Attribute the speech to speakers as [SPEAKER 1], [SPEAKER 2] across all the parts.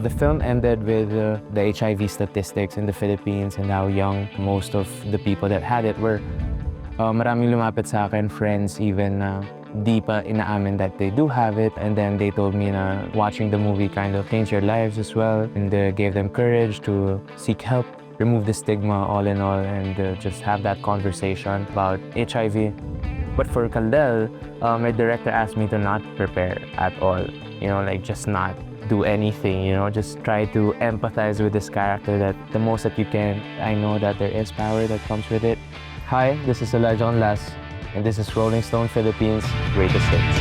[SPEAKER 1] The film ended with the HIV statistics in the Philippines and how young most of the people that had it were. Maraming lumapit sa akin, friends even na di pa inaamin that they do have it. And then they told me na watching the movie kind of changed their lives as well and gave them courage to seek help, remove the stigma all in all, and just have that conversation about HIV. But for Kalel, my director asked me to not prepare at all, like just not do anything, just try to empathize with this character that the most that you can. I know that there is power that comes with it. Hi, this is Canlas, and this is Rolling Stone Philippines Greatest Hits.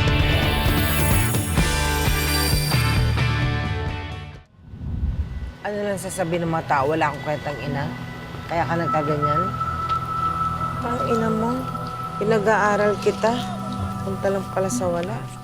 [SPEAKER 2] Ano lang sasabihin ng mga tao, wala akong kwentang ina? Kaya ka nagkaganyan? Parang ina mo, pinag-aaral kita. Punta lang pala sa wala.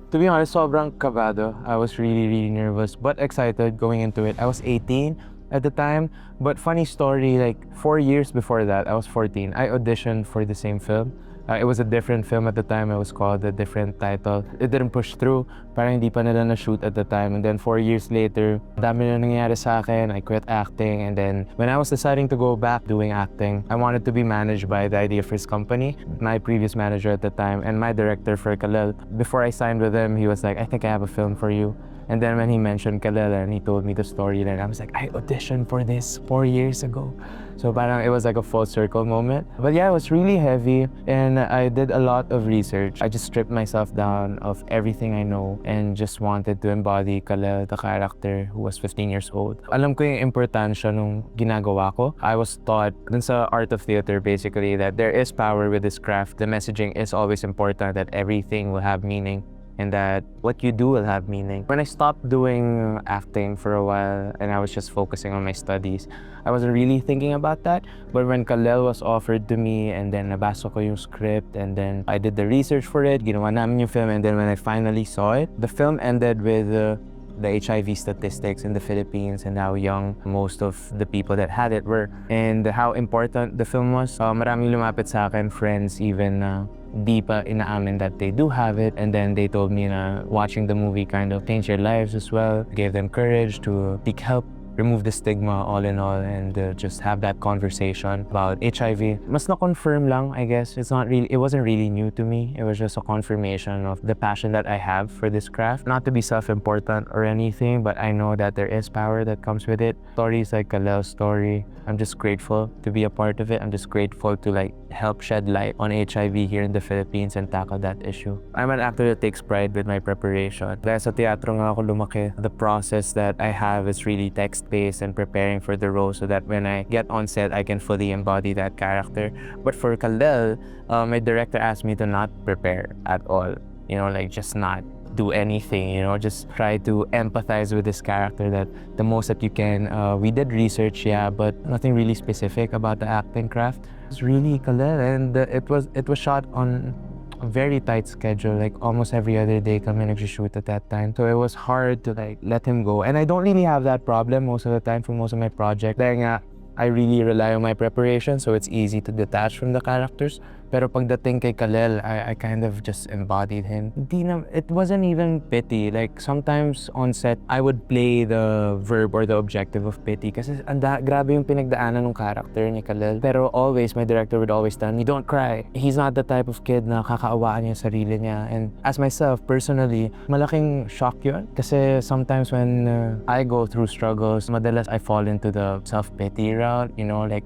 [SPEAKER 1] To be honest, sobrang kabado. I was really nervous but excited going into it. I was 18 at the time, but funny story, like 4 years before that, I was 14. I auditioned for the same film. It was a different film at the time. It was called a different title. It didn't push through. Parang hindi pa nila na-shoot at the time. And then 4 years later, dami na nangyayari sa akin. I quit acting. And then when I was deciding to go back doing acting, I wanted to be managed by the Idea First company, my previous manager at the time, and my director for Kalel. Before I signed with him, he was like, I think I have a film for you. And then when he mentioned Kalel and he told me the story, then I was like, I auditioned for this 4 years ago. So parang it was like a full circle moment. But yeah, it was really heavy and I did a lot of research. I just stripped myself down of everything I know and just wanted to embody Kalel, the character who was 15 years old. Alam ko yung importansya nung ginagawa ko. I was taught dun sa art of theater basically that there is power with this craft. The messaging is always important, that everything will have meaning, and that what you do will have meaning. When I stopped doing acting for a while and I was just focusing on my studies, I wasn't really thinking about that. But when Kalel was offered to me and then nabasa ko yung script and then I did the research for it, ginawa namin yung film, and then when I finally saw it, the film ended with the HIV statistics in the Philippines and how young most of the people that had it were, and how important the film was. Maraming lumapit sa akin, friends even di pa inaamin that they do have it, and then they told me na watching the movie kind of changed their lives as well, gave them courage to seek help, remove the stigma all in all, and just have that conversation about HIV. Mas na-confirm lang, I guess. It wasn't really new to me. It was just a confirmation of the passion that I have for this craft. Not to be self-important or anything, but I know that there is power that comes with it. Stories like Kalel's story, I'm just grateful to be a part of it. I'm just grateful to help shed light on HIV here in the Philippines and tackle that issue. I'm an actor that takes pride with my preparation. Dahil sa teatro nga ako lumaki, the process that I have is really text-based and preparing for the role so that when I get on set, I can fully embody that character. But for Kalel, my director asked me to not prepare at all. Just not do anything, just try to empathize with this character that the most that you can. We did research, yeah, but nothing really specific about the acting craft. It's really Kalel, and it was shot on a very tight schedule, like almost every other day kami nag-shoot at that time. So it was hard to let him go. And I don't really have that problem most of the time for most of my projects. Dahil nga, I really rely on my preparation, so it's easy to detach from the characters. Pero pagdating kay Kalel, I kind of just embodied him. It wasn't even pity. Sometimes on set, I would play the verb or the objective of pity kasi grabe yung pinagdaanan ng character ni Kalel. Pero always, my director would always tell me, don't cry. He's not the type of kid na kakaawaan niya yung sarili niya. And as myself, personally, malaking shock yun. Kasi sometimes when I go through struggles, madalas I fall into the self-pity route,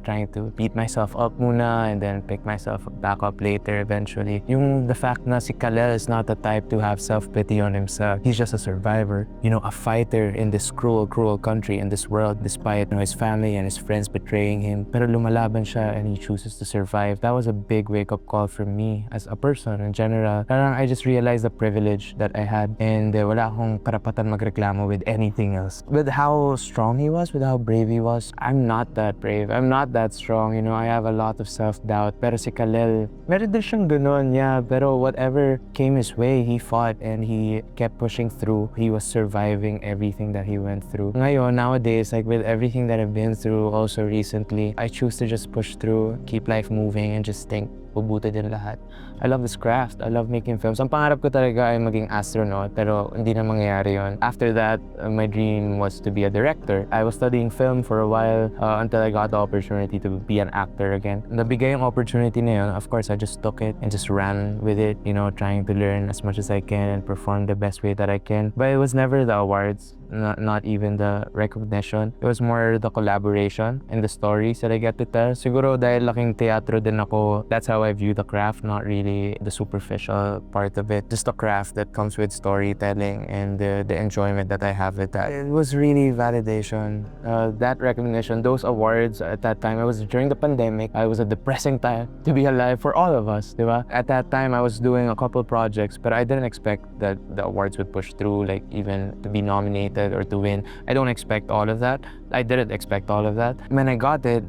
[SPEAKER 1] trying to beat myself up muna and then pick myself up later eventually. The fact na si Kalel is not the type to have self-pity on himself. He's just a survivor, a fighter in this cruel country, in this world, despite his family and his friends betraying him. Pero lumalaban siya and he chooses to survive. That was a big wake-up call for me as a person in general. Parang I just realized the privilege that I had and wala akong karapatan magreklamo with anything else. With how strong he was, with how brave he was, I'm not that brave. I'm not that strong, I have a lot of self-doubt. Pero si Kalel, meron din siyang ganun, yeah. Pero whatever came his way, he fought and he kept pushing through. He was surviving everything that he went through. Ngayon, nowadays, with everything that I've been through also recently, I choose to just push through, keep life moving, and just think pubuti din lahat. I love this craft. I love making films. Ang pangarap ko talaga ay maging astronaut, pero hindi na mangyayari yun. After that, my dream was to be a director. I was studying film for a while until I got the opportunity to be an actor again. Nabigay yung opportunity na yun. Of course, I just took it and just ran with it, you know, trying to learn as much as I can and perform the best way that I can. But it was never the awards. Not even the recognition. It was more the collaboration and the stories that I get to tell. Siguro dahil laking teatro din ako, that's how I view the craft, not really the superficial part of it. Just the craft that comes with storytelling and the enjoyment that I have with that. It was really validation. That recognition, those awards at that time, it was during the pandemic. It was a depressing time to be alive for all of us, diba? At that time, I was doing a couple projects, but I didn't expect that the awards would push through, like even to be nominated or to win. I don't expect all of that. I didn't expect all of that. When I got it,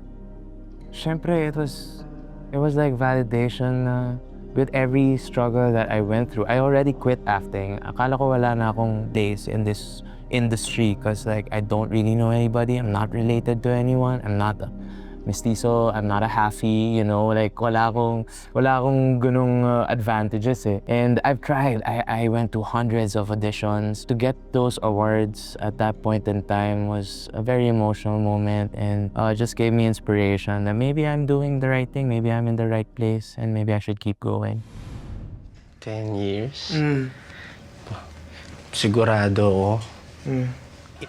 [SPEAKER 1] syempre it was like validation with every struggle that I went through. I already quit acting. Akala ko wala na akong days in this industry because like I don't really know anybody. I'm not related to anyone. I'm not a mestizo, I'm not a halfie, you know, like wala akong ganung advantages eh. And I've tried, I went to hundreds of auditions. To get those awards at that point in time was a very emotional moment and just gave me inspiration that maybe I'm doing the right thing, maybe I'm in the right place, and maybe I should keep going.
[SPEAKER 3] 10 years? Sigurado ako.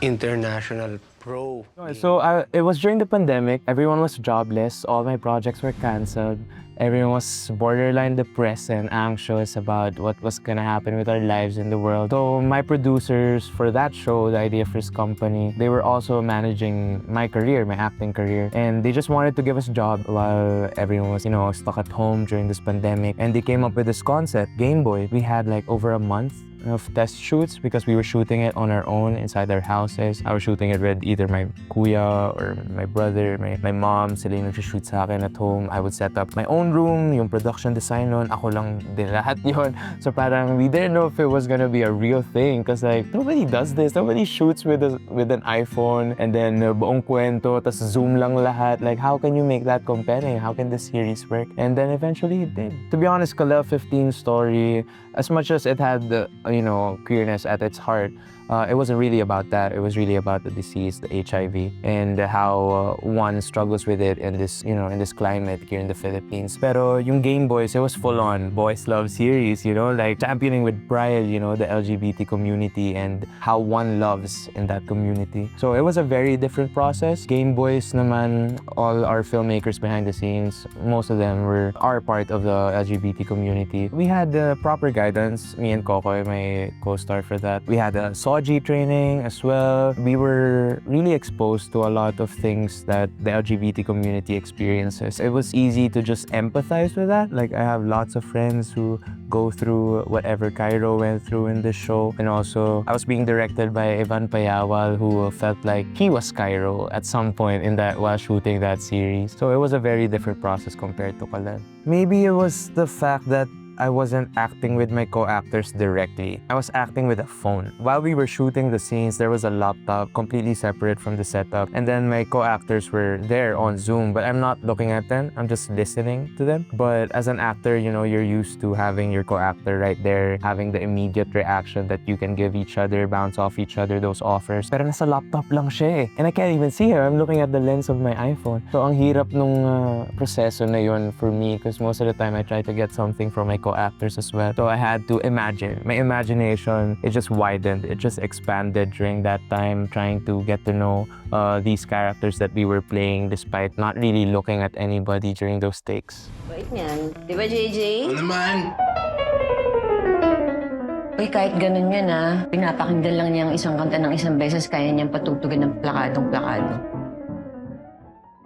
[SPEAKER 3] International pro.
[SPEAKER 1] So it was during the pandemic. Everyone was jobless. All my projects were canceled. Everyone was borderline depressed and anxious about what was gonna happen with our lives in the world. So my producers for that show, the Idea First Company, they were also managing my career, my acting career. And they just wanted to give us a job while everyone was, you know, stuck at home during this pandemic. And they came up with this concept, Gameboys. We had like over a month of test shoots because we were shooting it on our own inside our houses. I was shooting it with either my kuya or my brother, my mom. Sila yung nag-shoot sa akin at home. I would set up my own room, yung production design nun. Ako lang din lahat yun. So parang we didn't know if it was gonna be a real thing because like nobody does this. Nobody shoots with an iPhone and then buong kwento, tas zoom lang lahat. Like how can you make that compelling? How can the series work? And then eventually it did. To be honest, Kalel 15 story, as much as it had the queerness at its heart, it wasn't really about that. It was really about the disease, the HIV, and how one struggles with it in this, in this climate here in the Philippines. Pero yung Gameboys, it was full-on boys love series, like championing with pride, the LGBT community and how one loves in that community. So it was a very different process. Gameboys naman, all our filmmakers behind the scenes, most of them are part of the LGBT community. We had proper guidance, me and Kokoy, my co-star for that. We had a training as well. We were really exposed to a lot of things that the LGBT community experiences. It was easy to just empathize with that. Like I have lots of friends who go through whatever Cairo went through in this show. And also I was being directed by Ivan Payawal, who felt like he was Cairo at some point in that while shooting that series. So it was a very different process compared to Kalel. Maybe it was the fact that I wasn't acting with my co-actors directly. I was acting with a phone. While we were shooting the scenes, there was a laptop completely separate from the setup. And then my co-actors were there on Zoom, but I'm not looking at them. I'm just listening to them. But as an actor, you're used to having your co-actor right there, having the immediate reaction that you can give each other, bounce off each other, those offers. Pero nasa laptop lang siya eh. And I can't even see her. I'm looking at the lens of my iPhone. So ang hirap nung proseso na yun for me because most of the time I try to get something from my co-actors as well. So I had to imagine. My imagination, it just widened. It just expanded during that time, trying to get to know these characters that we were playing despite not really looking at anybody during those takes.
[SPEAKER 4] Bait niyan. Di ba, JJ?
[SPEAKER 3] Ano naman?
[SPEAKER 4] Uy, kahit ganun yun pinapakinggan lang niya ang isang kanta ng isang beses, kaya niyang patugtugin ng plakadong-plakado.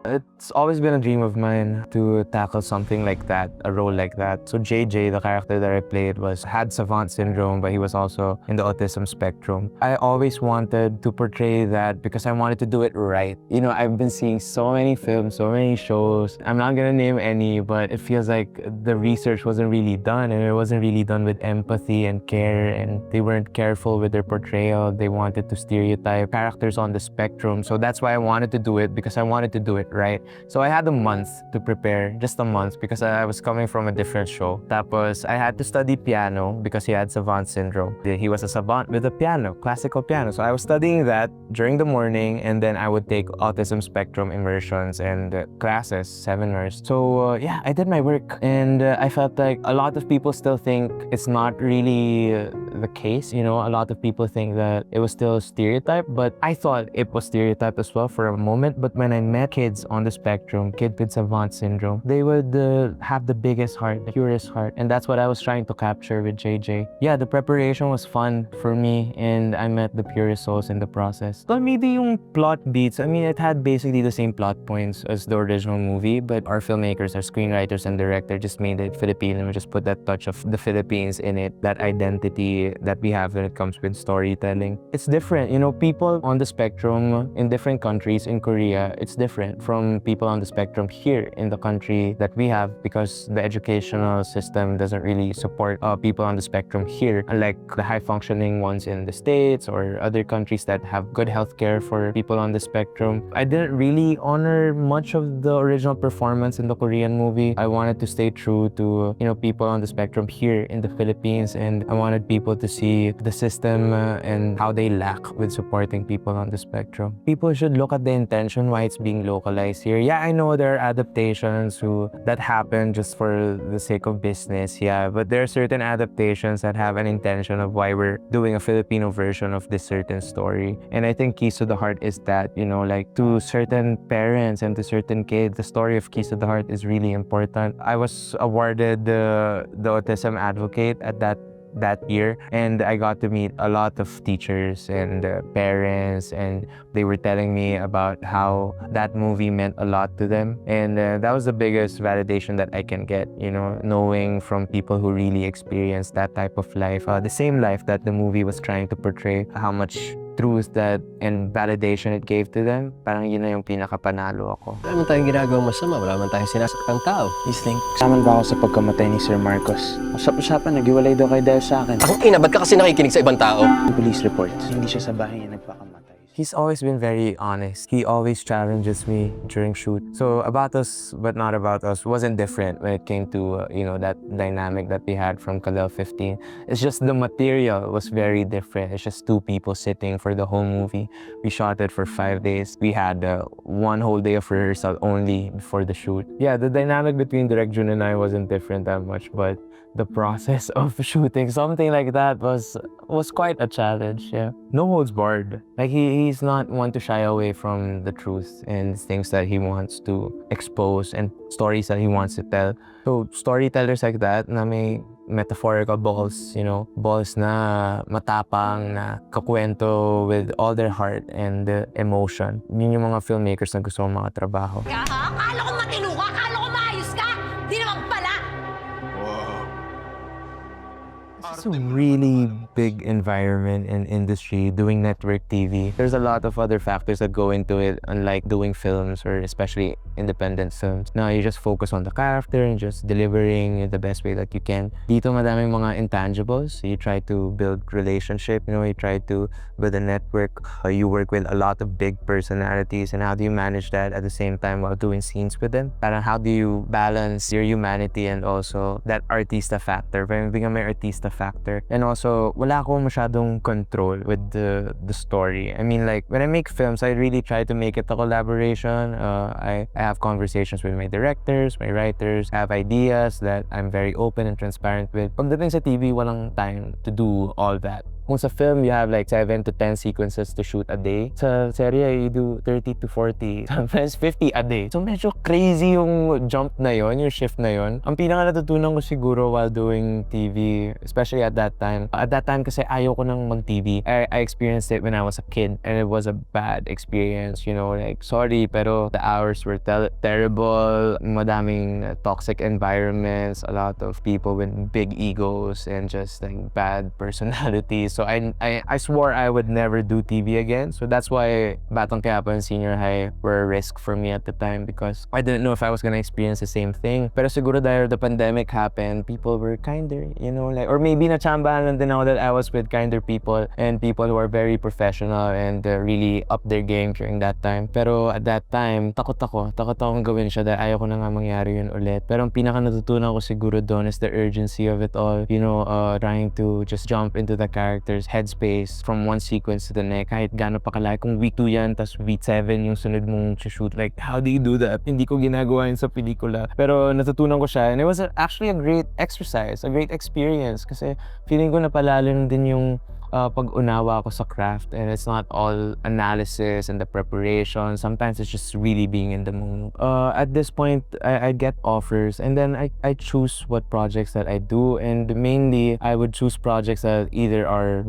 [SPEAKER 1] It's always been a dream of mine to tackle something like that, a role like that. So JJ, the character that I played, had savant syndrome, but he was also in the autism spectrum. I always wanted to portray that because I wanted to do it right. I've been seeing so many films, so many shows. I'm not gonna name any, but it feels like the research wasn't really done, and it wasn't really done with empathy and care, and they weren't careful with their portrayal. They wanted to stereotype characters on the spectrum. So that's why I wanted to do it, because I wanted to do it right. So I had a month to prepare, just a month, because I was coming from a different show. Tapos I had to study piano because he had savant syndrome. He was a savant with a piano, classical piano. So I was studying that during the morning, and then I would take autism spectrum immersions and classes, seminars. So yeah, I did my work, and I felt like a lot of people still think it's not really the case. You know, a lot of people think that it was still stereotype, but I thought it was stereotype as well for a moment. But when I met kids on the spectrum, kids with savant syndrome, they would have the biggest heart, the purest heart, and that's what I was trying to capture with JJ. Yeah, the preparation was fun for me, and I met the purest souls in the process. So maybe yung plot beats, I mean, it had basically the same plot points as the original movie, but our filmmakers, our screenwriters and director just made it Filipino. We just put that touch of the Philippines in it, that identity that we have when it comes with storytelling. It's different, you know, people on the spectrum in different countries, in Korea, it's different from people on the spectrum here in the country that we have, because the educational system doesn't really support people on the spectrum here, unlike the high functioning ones in the States or other countries that have good healthcare for people on the spectrum. I didn't really honor much of the original performance in the Korean movie. I wanted to stay true to, you know, people on the spectrum here in the Philippines, and I wanted people to see the system and how they lack with supporting people on the spectrum. People should look at the intention why it's being localized here. Yeah, I know there are adaptations that happen just for the sake of business, yeah, but there are certain adaptations that have an intention of why we're doing a Filipino version of this certain story. And I think Keys to the Heart is that, you know, like to certain parents and to certain kids, the story of Keys to the Heart is really important. I was awarded the Autism Advocate at that year, and I got to meet a lot of teachers and parents, and they were telling me about how that movie meant a lot to them, and that was the biggest validation that I can get, you know, knowing from people who really experienced that type of life, the same life that the movie was trying to portray, how much truth that and validation it gave to them. Parang yun na yung pinakapanalo ako.
[SPEAKER 3] Wala naman tayong ginagawang masama, wala naman tayong sinasaktan tao.
[SPEAKER 5] You think, kasama ba ako sa pagkamatay ni Sir Marcos? Usap-usapan, naghiwalay daw kayo dahil sa akin.
[SPEAKER 3] Ang ina, ba't ka kasi nakikinig sa ibang tao?
[SPEAKER 5] Police reports, hindi siya sa bahay niya nagpakamatay.
[SPEAKER 1] He's always been very honest. He always challenges me during shoot. So About Us, But Not About Us wasn't different when it came to, you know, that dynamic that we had from Kalel 15. It's just the material was very different. It's just two people sitting for the whole movie. We shot it for 5 days. We had one whole day of rehearsal only before the shoot. Yeah, the dynamic between Direk Jun and I wasn't different that much, but the process of shooting something like that was quite a challenge. Yeah, no holds barred. Like he's not one to shy away from the truth and things that he wants to expose and stories that he wants to tell. So storytellers like that na may metaphorical balls, you know, balls na matapang, na kakwento with all their heart and emotion. Yun yung mga filmmakers na gusto kong mga trabaho.
[SPEAKER 6] Akala ko matino ka, akala ko maayos ka. Di naman pala.
[SPEAKER 1] It's a really big environment and industry doing network TV. There's a lot of other factors that go into it, unlike doing films or especially independent films. Now you just focus on the character and just delivering in the best way that you can. Dito madaming mga intangibles. You try to build relationship, you know, you try to build a network. You work with a lot of big personalities, and how do you manage that at the same time while doing scenes with them? Parang how do you balance your humanity and also that artista factor? Parang bigyan may artista factor. And also, wala akong masyadong control with the story. I mean, like, when I make films, I really try to make it a collaboration. I have conversations with my directors, my writers. I have ideas that I'm very open and transparent with. Pagdating sa TV, walang time to do all that. Kung sa film, you have like 7 to 10 sequences to shoot a day. Sa serye, you do 30 to 40, sometimes 50 a day. So medyo crazy yung jump na yon, yung shift na yon. Ang pinaka natutunan ko siguro while doing TV, especially at that time. At that time kasi ayaw ko nang mag-TV. I experienced it when I was a kid, and it was a bad experience, you know, like, sorry, pero the hours were terrible. Madaming toxic environments, a lot of people with big egos and just like bad personalities. So I swore I would never do TV again. So that's why Batang Quiapo and senior high were a risk for me at the time because I didn't know if I was gonna experience the same thing. Pero siguro dahil the pandemic happened, people were kinder, you know, like, or maybe natsambahan lang din ako that I was with kinder people and people who are very professional and really up their game during that time. Pero at that time, takot akong gawin siya dahil ayaw ko na nga mangyari yun ulit. Pero ang pinaka natutunan ko siguro doon is the urgency of it all, you know, trying to just jump into the character's headspace from one sequence to the next. Kahit gaano pa kalaki, kung week 2 yan, tas week 7 yung sunod mong shoot, like, how do you do that? Hindi ko ginagawa yun sa pelikula. Pero natutunan ko siya and it was actually a great exercise, a great experience kasi feeling ko napalalim din yung pag-unawa ko sa craft, and it's not all analysis and the preparation. Sometimes it's just really being in the moment. At this point, I get offers and then I choose what projects that I do, and mainly I would choose projects that either are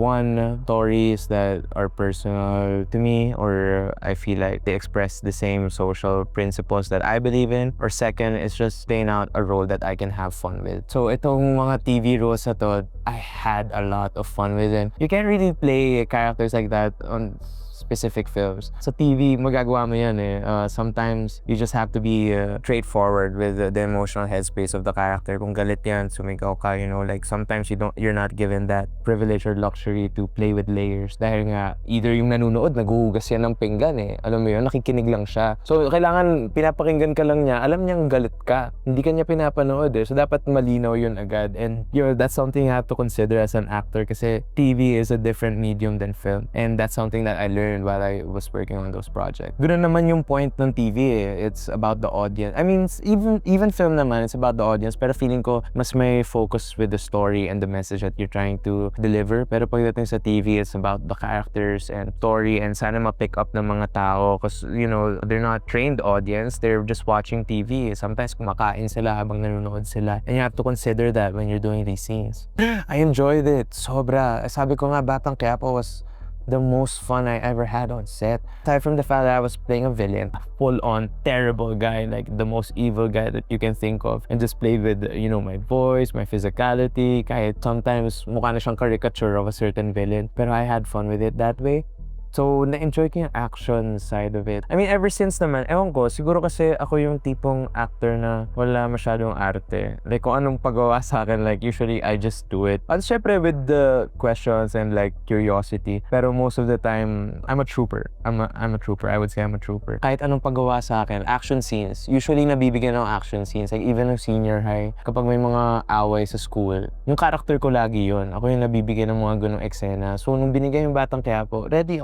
[SPEAKER 1] stories that are personal to me or I feel like they express the same social principles that I believe in, or second, it's just playing out a role that I can have fun with. So itong mga TV roles na to, I had a lot of fun with it. You can't really play characters like that on specific films. Sa TV, magagawa mo yan eh. Sometimes, you just have to be straightforward with the emotional headspace of the character. Kung galit yan, sumigaw ka, you know, like sometimes you're not given that privilege or luxury to play with layers. Dahil nga, either yung nanonood, naguhugas yan ng pinggan eh. Alam mo yun, nakikinig lang siya. So, kailangan pinapakinggan ka lang niya, alam niyang galit ka. Hindi ka niya pinapanood eh. So, dapat malinaw yun agad. And, you know, that's something you have to consider as an actor kasi TV is a different medium than film. And that's something that I learned while I was working on those projects. Ganoon naman yung point ng TV eh. It's about the audience. I mean, even film naman, it's about the audience. Pero feeling ko, mas may focus with the story and the message that you're trying to deliver. Pero pagdating sa TV, it's about the characters and story and sana ma-pick up ng mga tao because, you know, they're not trained audience. They're just watching TV. Sometimes kumakain sila habang nanonood sila. And you have to consider that when you're doing these scenes. I enjoyed it. Sobra. Sabi ko nga, Batang Quiapo was the most fun I ever had on set. Aside from the fact that I was playing a villain, a full-on terrible guy, like the most evil guy that you can think of, and just played with, you know, my voice, my physicality, kahit sometimes mukha na siyang caricature of a certain villain. Pero I had fun with it that way. So, na-enjoy ko yung action side of it. I mean, ever since naman, ewan ko, siguro kasi ako yung tipong actor na wala masyadong arte. Like, kung anong pagawa sa akin, like, usually I just do it. At syempre, with the questions and, like, curiosity. Pero most of the time, I'm a trooper. I'm a trooper. I would say I'm a trooper. Kahit anong pagawa sa akin, action scenes. Usually, nabibigyan ng action scenes. Like, even ng senior high, kapag may mga away sa school, yung character ko lagi yun. Ako yung nabibigyan ng mga ganong eksena. So, nung binigay yung Batang Quiapo, ready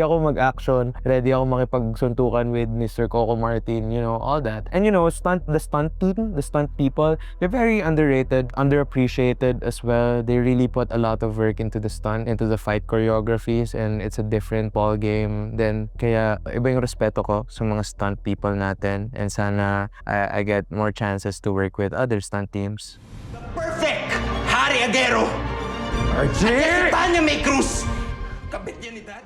[SPEAKER 1] ako mag-action, ready ako makipagsuntukan with Mr. Coco Martin, you know, all that. And you know, the stunt team, the stunt people, they're very underrated, underappreciated as well. They really put a lot of work into the stunt, into the fight choreographies, and it's a different ball game. Then, kaya iba yung respeto ko sa mga stunt people natin, and sana I get more chances to work with other stunt teams.
[SPEAKER 7] Perfect! Hari Aguero! At si Tanya May Cruz! Kabit yan ni Dad.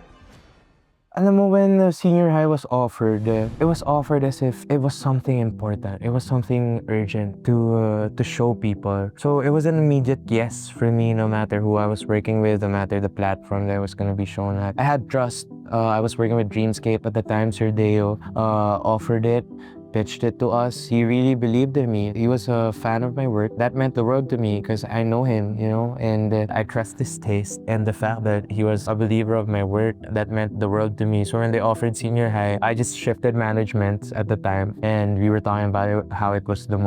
[SPEAKER 1] Alam mo, when senior high was offered, it was offered as if it was something important. It was something urgent to show people. So it was an immediate yes for me, no matter who I was working with, no matter the platform that I was going to be shown at. I had trust. I was working with Dreamscape at the time. Sir Deo offered it, pitched it to us. He really believed in me. He was a fan of my work. That meant the world to me because I know him, you know, and I trust his taste. And the fact that he was a believer of my work, that meant the world to me. So when they offered senior high, I just shifted management at the time, and we were talking about it, how it was the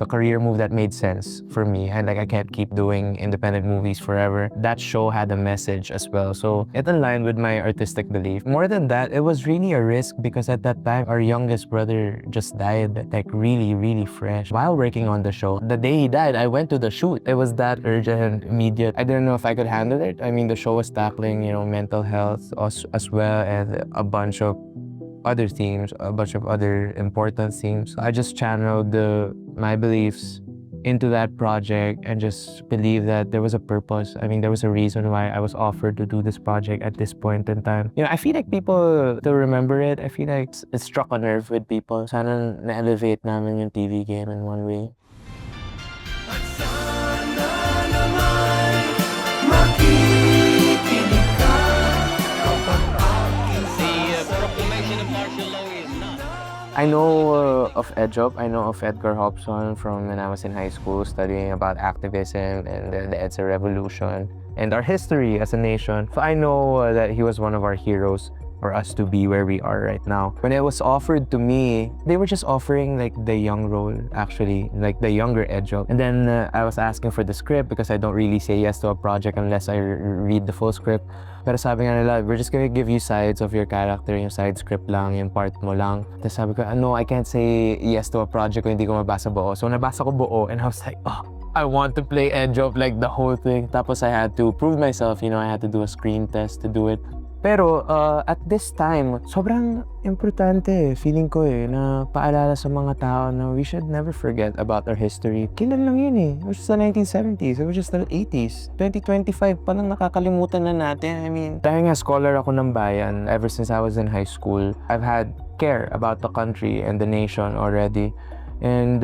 [SPEAKER 1] career move that made sense for me. And like, I can't keep doing independent movies forever. That show had a message as well. So it aligned with my artistic belief. More than that, it was really a risk because at that time, our youngest brother just died, like really fresh while working on the show. The day he died, I went to the shoot. It was that urgent and immediate. I didn't know if I could handle it. I mean, the show was tackling, you know, mental health as well as a bunch of other themes, a bunch of other important themes. I just channeled my beliefs into that project and just believe that there was a purpose. I mean, there was a reason why I was offered to do this project at this point in time. You know, I feel like people still remember it. I feel like it struck a nerve with people. Sana na-elevate namin yung TV game in one way.
[SPEAKER 7] At sana naman makikita
[SPEAKER 1] I know of Edjop. I know of Edgar Hobson from when I was in high school studying about activism and the EDSA revolution and our history as a nation. So I know that he was one of our heroes for us to be where we are right now. When it was offered to me, they were just offering like the young role, actually, like the younger Edjop. And then I was asking for the script because I don't really say yes to a project unless I read the full script. Pero sabi nga nila, we're just gonna give you sides of your character, yung side script lang, yung part mo lang. Tapos sabi ko, no, I can't say yes to a project kung hindi ko mabasa buo. So nabasa ko buo and I was like, oh, I want to play Edjop, like the whole thing. Tapos I had to prove myself, you know, I had to do a screen test to do it. Pero at this time, sobrang importante feeling ko na paalala sa mga tao na we should never forget about our history. Kailan lang yun it was the 1970s, it was just the 80s. 2025 pa lang nakakalimutan na natin. I mean, dahil nga scholar ako ng bayan, ever since I was in high school, I've had care about the country and the nation already. And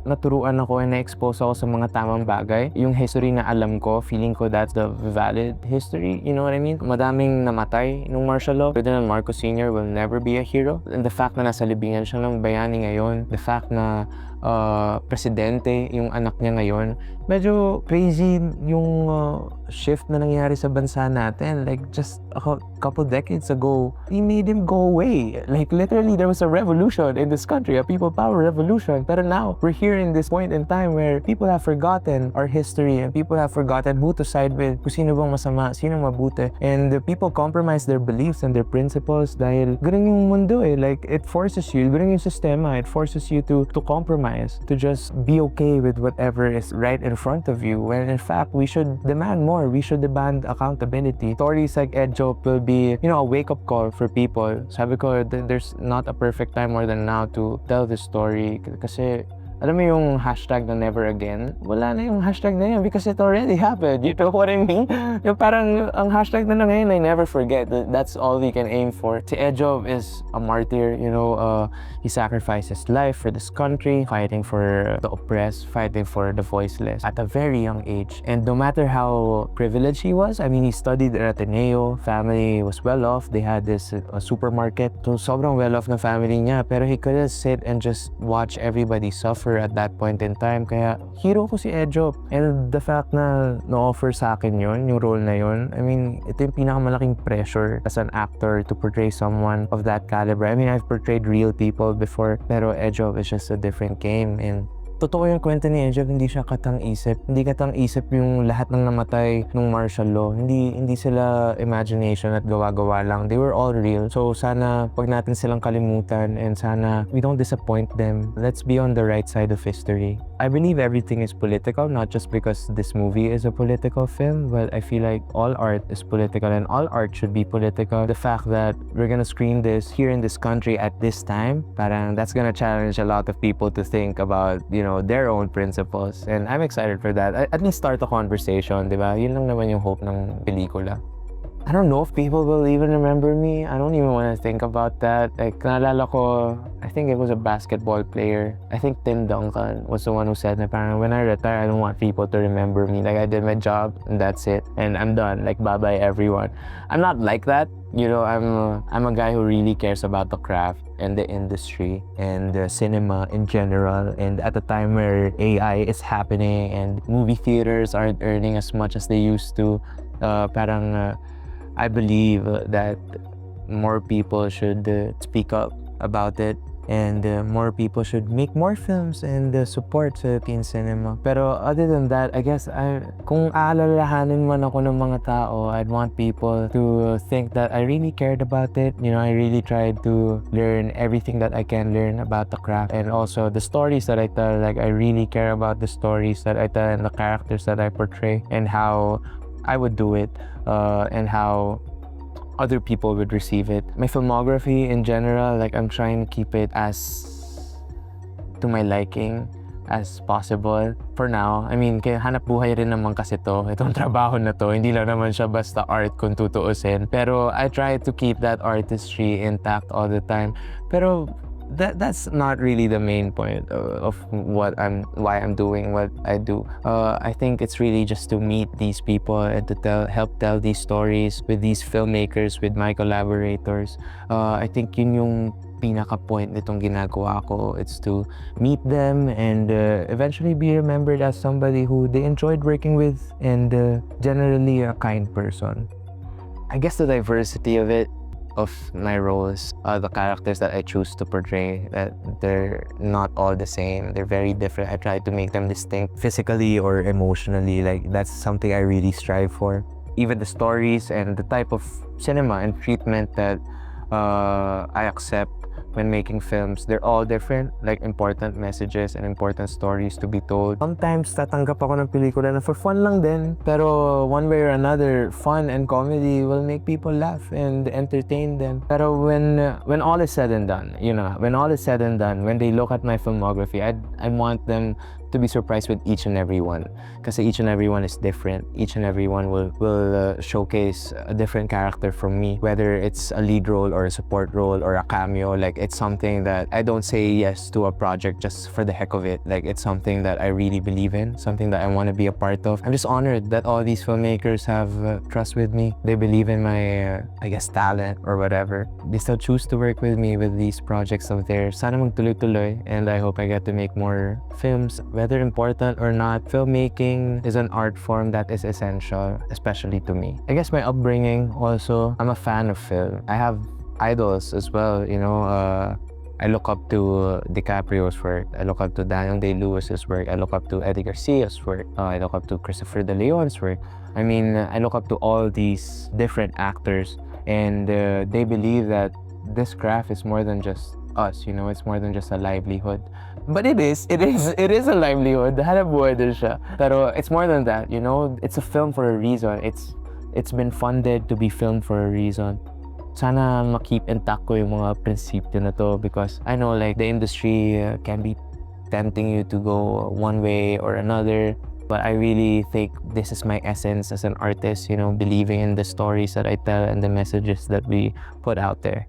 [SPEAKER 1] naturuan ako and na-expose ako sa mga tamang bagay. Yung history na alam ko, feeling ko that's the valid history, you know what I mean? Madaming namatay nung martial law. Ferdinand Marcos Sr. will never be a hero. And the fact na nasa libingan siya ng bayani ngayon, the fact na presidente yung anak niya ngayon, medyo crazy yung shift na nangyari sa bansa natin. Like just a couple decades ago, he made him go away. Like literally there was a revolution in this country, a people power revolution. But now we're here in this point in time where people have forgotten our history and people have forgotten who to side with, kung sino bang masama, sino mabuti. And the people compromise their beliefs and their principles dahil ganun yung mundo Like it forces you, ganun yung sistema, it forces you to compromise, to just be okay with whatever is right in front of you. When in fact, we should demand more. We should demand accountability. Stories like Edjop will be, you know, a wake-up call for people. Sabi ko, there's not a perfect time more than now to tell this story. Kasi alam mo yung hashtag na never again? Wala na yung hashtag na yun because it already happened. You know what I mean? Yung parang ang hashtag na ngayon, I never forget. That's all we can aim for. Si Edjop is a martyr, you know. He sacrificed his life for this country, fighting for the oppressed, fighting for the voiceless at a very young age. And no matter how privileged he was, I mean, he studied at Ateneo, family was well off, they had this supermarket. So sobrang well off na family niya, pero he couldn't sit and just watch everybody suffer at that point in time. Kaya hero ko si Edjop. And the fact na na-offer sa akin yun, yung role na yun, I mean, ito yung pinakamalaking pressure as an actor to portray someone of that caliber. I mean, I've portrayed real people before, pero Edjop is just a different game. And totoo yung kwento ni Edjop, hindi siya katang-isip. Hindi katang-isip yung lahat ng namatay nung martial law. Hindi sila imagination at gawa-gawa lang. They were all real. So sana pag natin silang kalimutan and sana we don't disappoint them. Let's be on the right side of history. I believe everything is political, not just because this movie is a political film, but I feel like all art is political and all art should be political. The fact that we're gonna screen this here in this country at this time, parang that's gonna challenge a lot of people to think about, you know, their own principles. And I'm excited for that. At least start a conversation, di ba? Yun lang naman yung hope ng pelikula. I don't know if people will even remember me. I don't even want to think about that. Like, naalala ko, I think it was a basketball player. I think Tim Duncan was the one who said na parang when I retire, I don't want people to remember me. Like, I did my job and that's it. And I'm done. Like, bye-bye everyone. I'm not like that. You know, I'm a guy who really cares about the craft and the industry and the cinema in general. And at a time where AI is happening and movie theaters aren't earning as much as they used to, I believe that more people should speak up about it and more people should make more films and support Philippine cinema. Pero other than that, I guess kung aalalahanin man ako ng mga tao, I'd want people to think that I really cared about it. You know, I really tried to learn everything that I can learn about the craft and also the stories that I tell. Like, I really care about the stories that I tell and the characters that I portray and how I would do it and how other people would receive it. My filmography in general, like I'm trying to keep it as to my liking as possible for now. I mean, kaya hanap buhay rin naman kasi itong trabaho na to. Hindi lang naman siya basta art kung tutuusin. Pero I try to keep that artistry intact all the time. Pero that's not really the main point of why I'm doing what I do. I think it's really just to meet these people and to help tell these stories with these filmmakers, with my collaborators. I think yun yung pinaka-point nitong ginagawa ko. It's to meet them and eventually be remembered as somebody who they enjoyed working with and generally a kind person. I guess the diversity of my roles, the characters that I choose to portray, that they're not all the same. They're very different. I try to make them distinct physically or emotionally. Like, that's something I really strive for. Even the stories and the type of cinema and treatment that I accept when making films, they're all different, like important messages and important stories to be told. Sometimes tatanggap ako ng pelikula na for fun lang din, pero one way or another, fun and comedy will make people laugh and entertain them. Pero when all is said and done, when all is said and done, when they look at my filmography, I want them to be surprised with each and every one. Kasi each and every one is different. Each and every one will showcase a different character from me, whether it's a lead role or a support role or a cameo. Like, it's something that I don't say yes to a project just for the heck of it. Like, it's something that I really believe in, something that I want to be a part of. I'm just honored that all these filmmakers have trust with me. They believe in my, I guess, talent or whatever. They still choose to work with me with these projects of theirs. Sana magtuloy-tuloy, and I hope I get to make more films. Whether important or not, filmmaking is an art form that is essential, especially to me. I guess my upbringing also, I'm a fan of film. I have idols as well, I look up to DiCaprio's work. I look up to Daniel Day-Lewis's work. I look up to Eddie Garcia's work. I look up to Christopher De Leon's work. I mean, I look up to all these different actors, and they believe that this craft is more than just us, it's more than just a livelihood. But it is a livelihood. Hanapbuhay din siya. Pero it's more than that, It's a film for a reason. It's been funded to be filmed for a reason. Sana ma-keep intact ko yung mga prinsipyo na to, because I know, like, the industry can be tempting you to go one way or another. But I really think this is my essence as an artist, believing in the stories that I tell and the messages that we put out there.